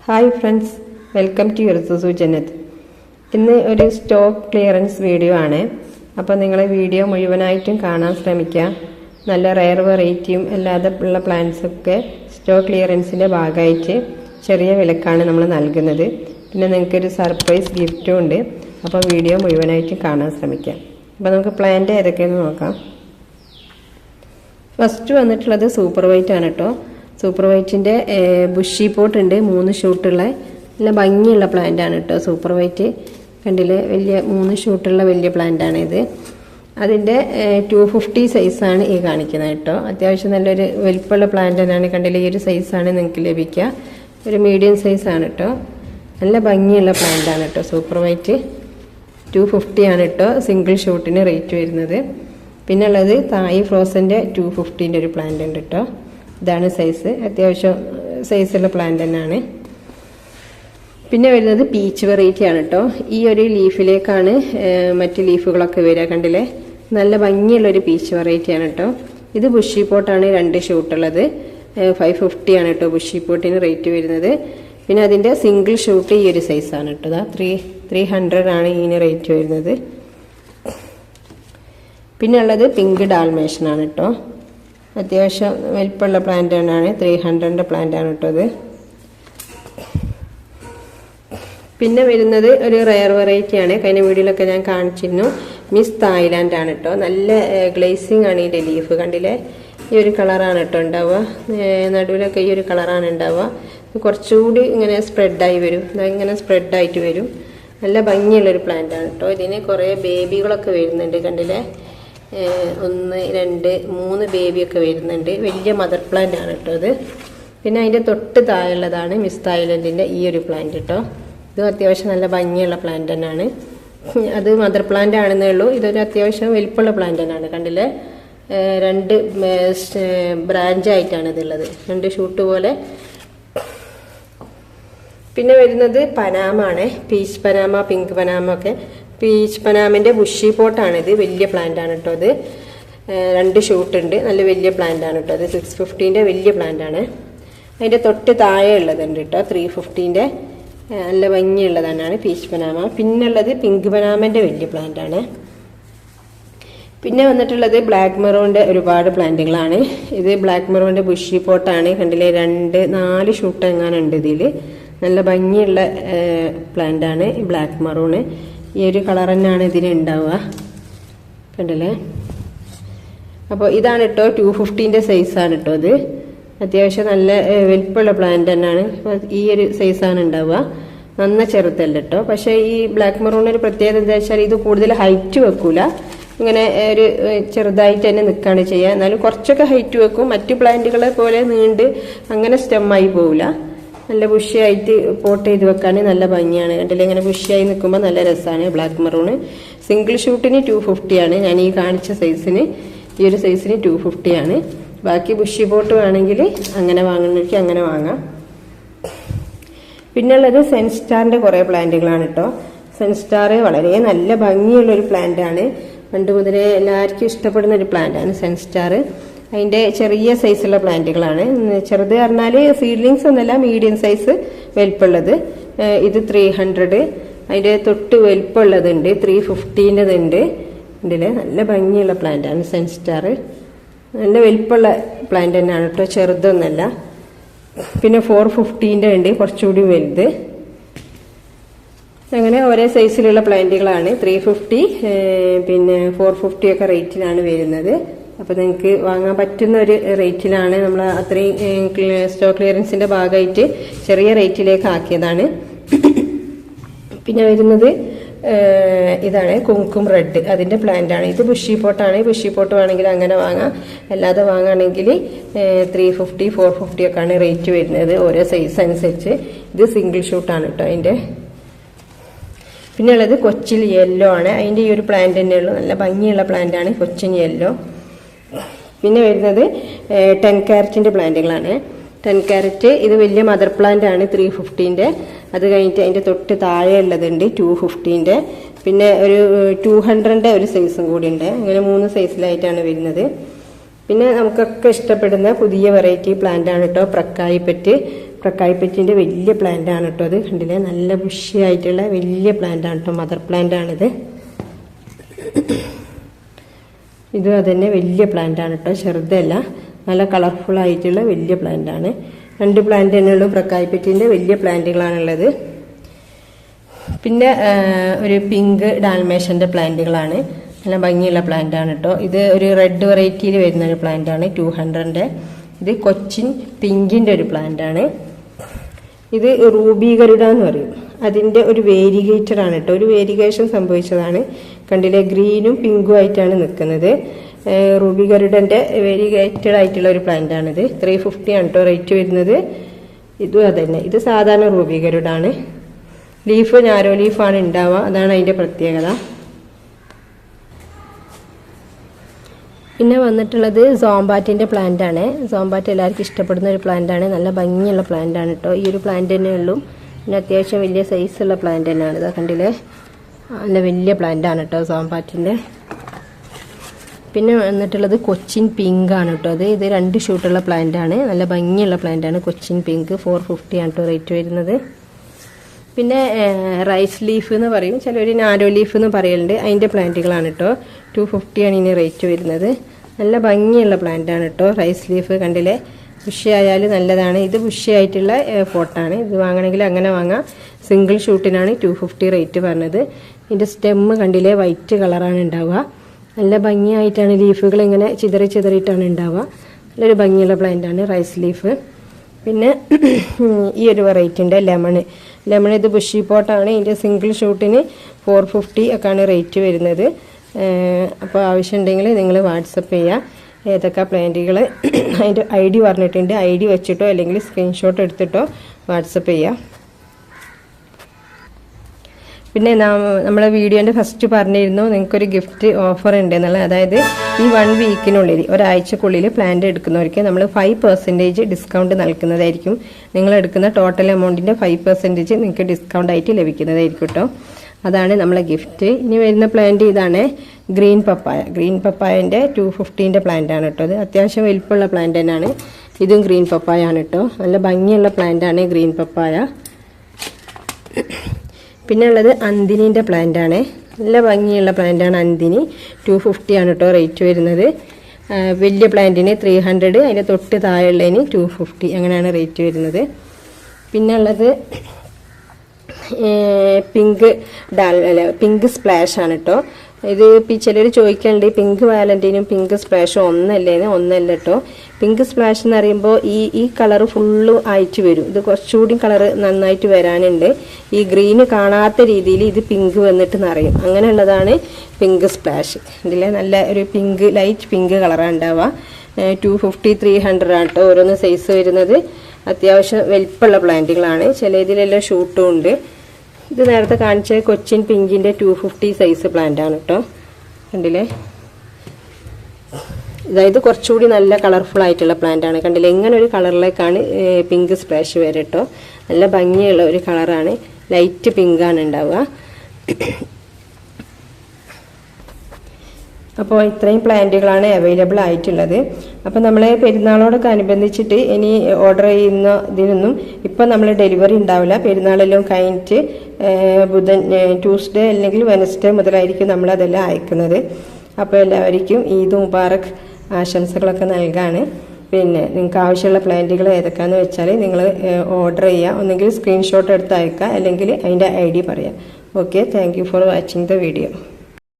Hi friends, welcome to Ursu Jannath. ഇന്ന് ഒരു stock clearance video ആണ്. അപ്പോൾ നിങ്ങൾ വീഡിയോ മുഴുവനായിട്ടും കാണാൻ ശ്രമിക്കുക. നല്ല റെയർ വെറൈറ്റിയും അല്ലാതെ ഉള്ള പ്ലാന്റ്സൊക്കെ സ്റ്റോക്ക് ക്ലിയറൻസിൻ്റെ ഭാഗമായിട്ട് ചെറിയ വിലക്കാണ് നമ്മൾ നൽകുന്നത്. പിന്നെ നിങ്ങൾക്കൊരു സർപ്രൈസ് ഗിഫ്റ്റും ഉണ്ട്. അപ്പോൾ വീഡിയോ മുഴുവനായിട്ടും കാണാൻ ശ്രമിക്കുക. അപ്പോൾ നമുക്ക് പ്ലാന്റ് ഏതൊക്കെയെന്ന് നോക്കാം. ഫസ്റ്റ് വന്നിട്ടുള്ളത് സൂപ്പർ വൈറ്റ് ആണ് കേട്ടോ. സൂപ്പർ വൈറ്റിൻ്റെ ബുഷി പോട്ട് ഉണ്ട്, 3 ഷൂട്ടുള്ള നല്ല ഭംഗിയുള്ള പ്ലാന്റ് ആണ് കേട്ടോ. സൂപ്പർ വൈറ്റ് കണ്ടില്ലേ, വലിയ 3 ഷൂട്ടുള്ള വലിയ പ്ലാന്റ് ആണ് ഇത്. അതിൻ്റെ 250 സൈസാണ് ഈ കാണിക്കുന്നത് കേട്ടോ. അത്യാവശ്യം നല്ലൊരു വലിപ്പമുള്ള പ്ലാന്റ് തന്നെയാണ്. കണ്ടില്ലേ, ഈ ഒരു സൈസാണ് നിങ്ങൾക്ക് ലഭിക്കുക. ഒരു മീഡിയം സൈസാണ് കേട്ടോ. നല്ല ഭംഗിയുള്ള പ്ലാന്റ് ആണ് കേട്ടോ. സൂപ്പർ വൈറ്റ് 250 ആണ് കേട്ടോ സിംഗിൾ ഷൂട്ടിന് റേറ്റ് വരുന്നത്. പിന്നെ ഉള്ളത് തായ് ഫ്രോസൻ്റെ 250ൻ്റെ ഒരു പ്ലാന്റ് ഉണ്ട് കേട്ടോ. ഇതാണ് സൈസ്, അത്യാവശ്യം സൈസുള്ള പ്ലാന്റ് തന്നെയാണ്. പിന്നെ വരുന്നത് പീച്ച് വെറൈറ്റി ആണ് കേട്ടോ. ഈ ഒരു ലീഫിലേക്കാണ് മറ്റ് ലീഫുകളൊക്കെ വരിക. കണ്ടില്ലേ, നല്ല ഭംഗിയുള്ളൊരു പീച്ച് വെറൈറ്റി ആണ് കേട്ടോ. ഇത് ബുഷി പോട്ടാണ് 2 ഷൂട്ടുള്ളത്. 550 ആണ് കേട്ടോ ബുഷി പോട്ടിന് റേറ്റ് വരുന്നത്. പിന്നെ അതിൻ്റെ സിംഗിൾ ഷൂട്ട് ഈ ഒരു സൈസാണ് കേട്ടോ. 300 ആണ് ഇതിന് റേറ്റ് വരുന്നത്. പിന്നെ ഉള്ളത് പിങ്ക് ഡാൽമേഷൻ ആണ് കേട്ടോ. അത്യാവശ്യം വലിപ്പമുള്ള പ്ലാന്റ് ആണ്. 300ൻ്റെ പ്ലാന്റ് ആണ് കേട്ടോ ഇത്. പിന്നെ വരുന്നത് ഒരു റെയർ വെറൈറ്റി ആണ്. കഴിഞ്ഞ വീഡിയോയിലൊക്കെ ഞാൻ കാണിച്ചിരുന്നു. മിസ് തായ്ലാൻഡ് ആണ് കേട്ടോ. നല്ല ഗ്ലേസിങ് ആണ് ഇതിൻ്റെ ലീഫ്. കണ്ടില്ലേ, ഈ ഒരു കളറാണ് കേട്ടോ ഉണ്ടാവുക. നടുവിലൊക്കെ ഈ ഒരു കളറാണ് ഉണ്ടാവുക. കുറച്ചുകൂടി ഇങ്ങനെ സ്പ്രെഡായി വരും, ഇങ്ങനെ സ്പ്രെഡായിട്ട് വരും. നല്ല ഭംഗിയുള്ളൊരു പ്ലാന്റ് ആണ് കേട്ടോ. ഇതിന് കുറേ ബേബികളൊക്കെ വരുന്നുണ്ട്. കണ്ടില്ലേ, 1 2 3 ബേബിയൊക്കെ വരുന്നുണ്ട്. വലിയ മദർ പ്ലാന്റ് ആണ് കേട്ടോ ഇത്. പിന്നെ അതിൻ്റെ തൊട്ട് താഴെയുള്ളതാണ് മിസ് തായ്ലൻഡിൻ്റെ ഈ ഒരു പ്ലാന്റ് കേട്ടോ. ഇത് അത്യാവശ്യം നല്ല ഭംഗിയുള്ള പ്ലാന്റ് തന്നെയാണ്. അത് മദർ പ്ലാന്റ് ആണെന്നേ ഉള്ളൂ. ഇതൊരു അത്യാവശ്യം വലിപ്പമുള്ള പ്ലാന്റ് തന്നെയാണ്. കണ്ടില്ലേ, 2 ബ്രാഞ്ചായിട്ടാണ് ഇതുള്ളത്, 2 ഷൂട്ട് പോലെ. പിന്നെ വരുന്നത് പനാമ ആണ്. പീച്ച് പനാമ, പിങ്ക് പനാമ ഒക്കെ. പീച്ച് പനാമിൻ്റെ ബുഷി പോട്ടാണിത്. വലിയ പ്ലാന്റ് ആണ് കേട്ടോ. ഇത് 2 ഷൂട്ട് ഉണ്ട്. നല്ല വലിയ പ്ലാന്റ് ആണ് കേട്ടോ. അത് 650ൻ്റെ വലിയ പ്ലാന്റ് ആണ്. അതിൻ്റെ തൊട്ട് താഴെ ഉള്ളതുണ്ട് കേട്ടോ 350ൻ്റെ നല്ല ഭംഗിയുള്ളതാണ് പീച്ച് പനാമ. പിന്നുള്ളത് പിങ്ക് പനാമൻ്റെ വലിയ പ്ലാന്റ് ആണ്. പിന്നെ വന്നിട്ടുള്ളത് ബ്ലാക്ക് മെറൂണിൻ്റെ ഒരുപാട് പ്ലാന്റുകളാണ്. ഇത് ബ്ലാക്ക് മെറൂണിൻ്റെ ബുഷി പോട്ടാണ്. കണ്ടില്ലേ, 4 ഷൂട്ട് എങ്ങാനുണ്ട് ഇതിൽ. നല്ല ഭംഗിയുള്ള പ്ലാന്റ് ആണ് ബ്ലാക്ക് മെറൂണ്. ഈ ഒരു കളർ തന്നെയാണ് ഇതിന് ഉണ്ടാവുക. കണ്ടില്ലേ, അപ്പോൾ ഇതാണ് കേട്ടോ 250ൻ്റെ സൈസാണ് കേട്ടോ ഇത്. അത്യാവശ്യം നല്ല വലിപ്പമുള്ള പ്ലാന്റ് തന്നെയാണ്. ഈ ഒരു സൈസാണ് ഉണ്ടാവുക, നന്ന ചെറുതല്ല കേട്ടോ. പക്ഷേ ഈ ബ്ലാക്ക് മെറൂണിൻ്റെ ഒരു പ്രത്യേകത എന്താ വെച്ചാൽ ഇത് കൂടുതൽ ഹൈറ്റ് വെക്കൂല. ഇങ്ങനെ ഒരു ചെറുതായിട്ട് തന്നെ നിൽക്കുകയാണ് ചെയ്യുക. എന്നാലും കുറച്ചൊക്കെ ഹൈറ്റ് വെക്കും. മറ്റു പ്ലാന്റുകളെ പോലെ നീണ്ട് അങ്ങനെ സ്റ്റെമ്മായി പോവില്ല. നല്ല ബുഷിയായിട്ട് പോട്ട് ചെയ്ത് വെക്കാൻ നല്ല ഭംഗിയാണ്. കണ്ടില്ലേ, ഇങ്ങനെ ബുഷിയായി നിൽക്കുമ്പോൾ നല്ല രസമാണ്. ബ്ലാക്ക് മെറൂണ് സിംഗിൾ ഷൂട്ടിന് 250 ആണ്. ഞാൻ ഈ കാണിച്ച സൈസിന്, ഈ ഒരു സൈസിന് 250 ആണ്. ബാക്കി ബുഷി പോട്ട് വേണമെങ്കിൽ അങ്ങനെ വാങ്ങുന്നവർക്ക് അങ്ങനെ വാങ്ങാം. പിന്നുള്ളത് സെൻസ്റ്റാറിൻ്റെ കുറേ പ്ലാന്റുകളാണ് കേട്ടോ. സെൻസ്റ്റാർ വളരെ നല്ല ഭംഗിയുള്ളൊരു പ്ലാന്റ് ആണ്. പണ്ട് മുതലേ എല്ലാവർക്കും ഇഷ്ടപ്പെടുന്ന ഒരു പ്ലാന്റ് ആണ് സെൻസ്റ്റാർ. അതിൻ്റെ ചെറിയ സൈസുള്ള പ്ലാന്റുകളാണ്. ചെറുത് പറഞ്ഞാൽ സീഡ്ലിങ്സ് ഒന്നല്ല, മീഡിയം സൈസ് വലിപ്പമുള്ളത്. ഇത് 300. അതിൻ്റെ തൊട്ട് വലിപ്പമുള്ളതുണ്ട്, 350ൻ്റെതുണ്ട്. ഇതില് നല്ല ഭംഗിയുള്ള പ്ലാന്റാണ് സെൻസ്റ്റാർ. നല്ല വലിപ്പമുള്ള പ്ലാന്റ് തന്നെയാണ് കേട്ടോ, ചെറുതൊന്നല്ല. പിന്നെ 450ൻ്റെ ഉണ്ട്, കുറച്ചുകൂടി വലുത്. അങ്ങനെ ഒരേ സൈസിലുള്ള പ്ലാന്റുകളാണ്. 350 പിന്നെ 450 ഒക്കെ റേറ്റിലാണ് വരുന്നത്. അപ്പോൾ നിങ്ങൾക്ക് വാങ്ങാൻ പറ്റുന്ന ഒരു റേറ്റിലാണ്. നമ്മൾ അത്രയും സ്റ്റോക്ക് ക്ലിയറൻസിൻ്റെ ഭാഗമായിട്ട് ചെറിയ റേറ്റിലേക്ക് ആക്കിയതാണ്. പിന്നെ വരുന്നത് ഇതാണ് കുങ്കും റെഡ്, അതിൻ്റെ പ്ലാന്റ് ആണ്. ഇത് ബുഷി പോട്ടാണ്. ബുഷി പോട്ട് വേണമെങ്കിൽ അങ്ങനെ വാങ്ങാം. അല്ലാതെ വാങ്ങുകയാണെങ്കിൽ 350 450 ഒക്കെയാണ് റേറ്റ് വരുന്നത്, ഓരോ സൈസ് അനുസരിച്ച്. ഇത് സിംഗിൾ ഷൂട്ടാണ് കേട്ടോ അതിൻ്റെ. പിന്നെ ഉള്ളത് കൊച്ചിൻ യെല്ലോ ആണ്. അതിൻ്റെ ഈ ഒരു പ്ലാന്റ് തന്നെയുള്ളൂ. നല്ല ഭംഗിയുള്ള പ്ലാന്റ് ആണ് കൊച്ചിൻ യെല്ലോ. പിന്നെ വരുന്നത് 10 ക്യാരറ്റിൻ്റെ പ്ലാന്റുകളാണ്. 10 ക്യാരറ്റ് ഇത് വലിയ മദർ പ്ലാന്റ് ആണ് 350ൻ്റെ. അത് കഴിഞ്ഞിട്ട് അതിൻ്റെ തൊട്ട് താഴെ ഉള്ളതുണ്ട് 250ൻ്റെ. പിന്നെ ഒരു 200ൻ്റെ ഒരു സൈസും കൂടി ഉണ്ട്. അങ്ങനെ 3 സൈസിലായിട്ടാണ് വരുന്നത്. പിന്നെ നമുക്കൊക്കെ ഇഷ്ടപ്പെടുന്ന പുതിയ വെറൈറ്റി പ്ലാന്റ് ആണ് കേട്ടോ, പ്രക്കായിപ്പറ്റ്. പ്രക്കായിപ്പറ്റിൻ്റെ വലിയ പ്ലാന്റ് ആണ് കേട്ടോ. അത് കണ്ടില്ലേ, നല്ല ബുഷിയായിട്ടുള്ള വലിയ പ്ലാന്റ് ആണ് കേട്ടോ. മദർ പ്ലാന്റ് ആണിത്. ഇതും അതന്നെ വലിയ പ്ലാന്റ് ആണ് കേട്ടോ, ചെറുതല്ല. നല്ല കളർഫുൾ ആയിട്ടുള്ള വലിയ പ്ലാന്റ് ആണ്. 2 പ്ലാന്റ് തന്നെയുള്ളൂ. പ്രക്കായിപ്പറ്റിൻ്റെ വലിയ പ്ലാന്റുകളാണുള്ളത്. പിന്നെ ഒരു പിങ്ക് ഡാൽമേഷൻ്റെ പ്ലാന്റുകളാണ്. നല്ല ഭംഗിയുള്ള പ്ലാന്റ് ആണ് കേട്ടോ. ഇത് ഒരു റെഡ് വെറൈറ്റിയിൽ വരുന്ന ഒരു പ്ലാന്റ് ആണ്, 200. ഇത് കൊച്ചിൻ പിങ്കിൻ്റെ ഒരു പ്ലാന്റ് ആണ്. ഇത് റൂബി ഗരുഡ എന്ന് പറയും. അതിൻ്റെ ഒരു വേരിഗേറ്റഡ് ആണ് കേട്ടോ. ഒരു വേരിഗേഷൻ സംഭവിച്ചതാണ്. കണ്ടില്ലേ, ഗ്രീനും പിങ്കും ആയിട്ടാണ് നിൽക്കുന്നത്. റൂബി ഗരുഡൻ്റെ വേരിഗേറ്റഡ് ആയിട്ടുള്ള ഒരു പ്ലാന്റ് ആണിത്. 350 ആണ് കേട്ടോ റേറ്റ് വരുന്നത്. ഇതും അതന്നെ. ഇത് സാധാരണ റൂബി ഗരുഡാണ്. ലീഫ് നാരോ ലീഫാണ് ഉണ്ടാവുക, അതാണ് അതിൻ്റെ പ്രത്യേകത. പിന്നെ വന്നിട്ടുള്ളത് സോംബാറ്റിൻ്റെ പ്ലാന്റ് ആണ്. സോംബാറ്റ് എല്ലാവർക്കും ഇഷ്ടപ്പെടുന്ന ഒരു പ്ലാന്റ് ആണ്. നല്ല ഭംഗിയുള്ള പ്ലാന്റ് ആണ് കേട്ടോ. ഈ ഒരു പ്ലാന്റ് തന്നെ ഉള്ളൂ. പിന്നെ അത്യാവശ്യം വലിയ സൈസുള്ള പ്ലാന്റ് തന്നെയാണ്. ഇതാ കണ്ടില്ലേ, നല്ല വലിയ പ്ലാന്റ് ആണ് കേട്ടോ സോംബാറ്റിൻ്റെ. പിന്നെ വന്നിട്ടുള്ളത് കൊച്ചിൻ പിങ്ക് ആണ് കേട്ടോ. ഇത് 2 ഷൂട്ടുള്ള പ്ലാന്റ് ആണ്. നല്ല ഭംഗിയുള്ള പ്ലാന്റ് ആണ് കൊച്ചിൻ പിങ്ക്. 450 ആണ് കേട്ടോ റേറ്റ് വരുന്നത്. പിന്നെ റൈസ് ലീഫ് എന്ന് പറയും, ചിലർ നാരോ ലീഫ് എന്ന് പറയലുണ്ട്. അതിൻ്റെ പ്ലാന്റുകളാണ് കേട്ടോ. 250 ആണ് ഇതിന് റേറ്റ് വരുന്നത്. നല്ല ഭംഗിയുള്ള പ്ലാന്റ് ആണ് കേട്ടോ റൈസ് ലീഫ്. കണ്ടില്ലേ, ബുഷിയായാൽ നല്ലതാണ്. ഇത് ബുഷിയായിട്ടുള്ള പോട്ടാണ്. ഇത് വാങ്ങണമെങ്കിൽ അങ്ങനെ വാങ്ങാം. സിംഗിൾ ഷൂട്ടിനാണ് 250 റേറ്റ് പറഞ്ഞത്. ഇതിൻ്റെ സ്റ്റെമ്മ് കണ്ടില്ലേ, വൈറ്റ് കളറാണ് ഉണ്ടാവുക. നല്ല ഭംഗിയായിട്ടാണ് ലീഫുകൾ ഇങ്ങനെ ചിതറിയിട്ടാണ് ഉണ്ടാവുക. നല്ലൊരു ഭംഗിയുള്ള പ്ലാന്റാണ് റൈസ് ലീഫ്. പിന്നെ ഈ ഒരു വെറൈറ്റി ഉണ്ട്, ലെമൺ. ഇത് ബുഷി പോട്ടാണ്. ഇതിൻ്റെ സിംഗിൾ ഷൂട്ടിന് 450 ഒക്കെയാണ് റേറ്റ് വരുന്നത്. അപ്പോൾ ആവശ്യമുണ്ടെങ്കിൽ നിങ്ങൾ വാട്സപ്പ് ചെയ്യുക. ഏതൊക്കെ പ്ലാന്റുകൾ അതിൻ്റെ ID പറഞ്ഞിട്ടുണ്ട്. ID വെച്ചിട്ടോ അല്ലെങ്കിൽ സ്ക്രീൻഷോട്ട് എടുത്തിട്ടോ വാട്സപ്പ് ചെയ്യുക. പിന്നെ നമ്മളെ വീഡിയോൻ്റെ ഫസ്റ്റ് പറഞ്ഞിരുന്നു നിങ്ങൾക്കൊരു ഗിഫ്റ്റ് ഓഫർ ഉണ്ട് എന്നുള്ളത്. അതായത് ഈ 1 വീക്കിനുള്ളിൽ, ഒരാഴ്ചക്കുള്ളിൽ പ്ലാന്റ് എടുക്കുന്നവർക്ക് നമ്മൾ 5% ഡിസ്കൗണ്ട് നൽകുന്നതായിരിക്കും. നിങ്ങൾ എടുക്കുന്ന ടോട്ടൽ എമൗണ്ടിൻ്റെ 5% നിങ്ങൾക്ക് ഡിസ്കൗണ്ട് ആയിട്ട് ലഭിക്കുന്നതായിരിക്കും കേട്ടോ. അതാണ് നമ്മളെ ഗിഫ്റ്റ്. ഇനി വരുന്ന പ്ലാന്റ് ഇതാണ്, ഗ്രീൻ പപ്പായൻ്റെ 250ൻ്റെ പ്ലാന്റ് ആണ് കേട്ടോ. അത് അത്യാവശ്യം വലിപ്പമുള്ള പ്ലാന്റ് തന്നെയാണ്. ഇതും ഗ്രീൻ പപ്പായ ആണ് കേട്ടോ. നല്ല ഭംഗിയുള്ള പ്ലാന്റ് ആണ് ഗ്രീൻ പപ്പായ. പിന്നെ ഉള്ളത് അന്തിനീൻ്റെ പ്ലാന്റ് ആണ്. നല്ല ഭംഗിയുള്ള പ്ലാന്റ് ആണ് അന്തിനി. 250 ആണ് കേട്ടോ റേറ്റ് വരുന്നത്. വലിയ പ്ലാന്റിന് 300, അതിൻ്റെ തൊട്ട് താഴെയുള്ളതിന് 250, അങ്ങനെയാണ് റേറ്റ് വരുന്നത്. പിന്നെ ഉള്ളത് പിങ്ക് സ്പ്ലാഷ് ആണ് കേട്ടോ. ഇത് ചിലർ ചോദിക്കാനുണ്ട് പിങ്ക് വാലന്റൈനും പിങ്ക് സ്പ്ലാഷും ഒന്നല്ല കേട്ടോ. പിങ്ക് സ്പ്ലാഷ് എന്ന് പറയുമ്പോൾ ഈ കളർ ഫുള്ള് ആയിട്ട് വരും. ഇത് കുറച്ചുകൂടി കളർ നന്നായിട്ട് വരാനുണ്ട്. ഈ ഗ്രീന് കാണാത്ത രീതിയിൽ ഇത് പിങ്ക് വന്നിട്ട് നിറയും. അങ്ങനെയുള്ളതാണ് പിങ്ക് സ്പ്ലാഷ്. ഇതിലെ നല്ല ഒരു പിങ്ക്, ലൈറ്റ് പിങ്ക് കളറാണ് ഉണ്ടാവുക. 250, 300 ആണ് കേട്ടോ ഓരോന്ന് സൈസ് വരുന്നത്. അത്യാവശ്യം വലിപ്പമുള്ള പ്ലാന്റുകളാണ്. ചില ഇതിലെല്ലാം ഷൂട്ടും ഉണ്ട്. ഇത് നേരത്തെ കാണിച്ച കൊച്ചിൻ പിങ്കിൻ്റെ 250 സൈസ് പ്ലാന്റ് ആണ് കേട്ടോ. കണ്ടില്ലേ, അതായത് കുറച്ചുകൂടി നല്ല കളർഫുൾ ആയിട്ടുള്ള പ്ലാന്റ് ആണ്. കണ്ടില്ലേ, ഇങ്ങനെ ഒരു കളറിലേക്കാണ് പിങ്ക് സ്പ്ലാഷ് വരെ കേട്ടോ. നല്ല ഭംഗിയുള്ള ഒരു കളറാണ്. ലൈറ്റ് പിങ്ക് ആണ് ഉണ്ടാവുക. അപ്പോൾ ഇത്രയും പ്ലാന്റുകളാണ് അവൈലബിൾ ആയിട്ടുള്ളത്. അപ്പോൾ നമ്മൾ പെരുന്നാളോടൊക്കെ അനുബന്ധിച്ചിട്ട് ഇനി ഓർഡർ ചെയ്യുന്ന ഇതിനൊന്നും ഇപ്പം നമ്മൾ ഡെലിവറി ഉണ്ടാവില്ല. പെരുന്നാളെല്ലാം കഴിഞ്ഞിട്ട് ട്യൂസ്ഡേ അല്ലെങ്കിൽ വെനസ്ഡേ മുതലായിരിക്കും നമ്മളതെല്ലാം അയക്കുന്നത്. അപ്പോൾ എല്ലാവർക്കും ഈദ് മുബാറക് ആശംസകളൊക്കെ നൽകാണ്. പിന്നെ നിങ്ങൾക്ക് ആവശ്യമുള്ള പ്ലാന്റുകൾ ഏതൊക്കെയാണെന്ന് വെച്ചാൽ നിങ്ങൾ ഓർഡർ ചെയ്യുക. ഒന്നെങ്കിൽ സ്ക്രീൻഷോട്ട് എടുത്ത് അയക്കുക, അല്ലെങ്കിൽ അതിൻ്റെ ID പറയാം. Okay, thank you for watching the video.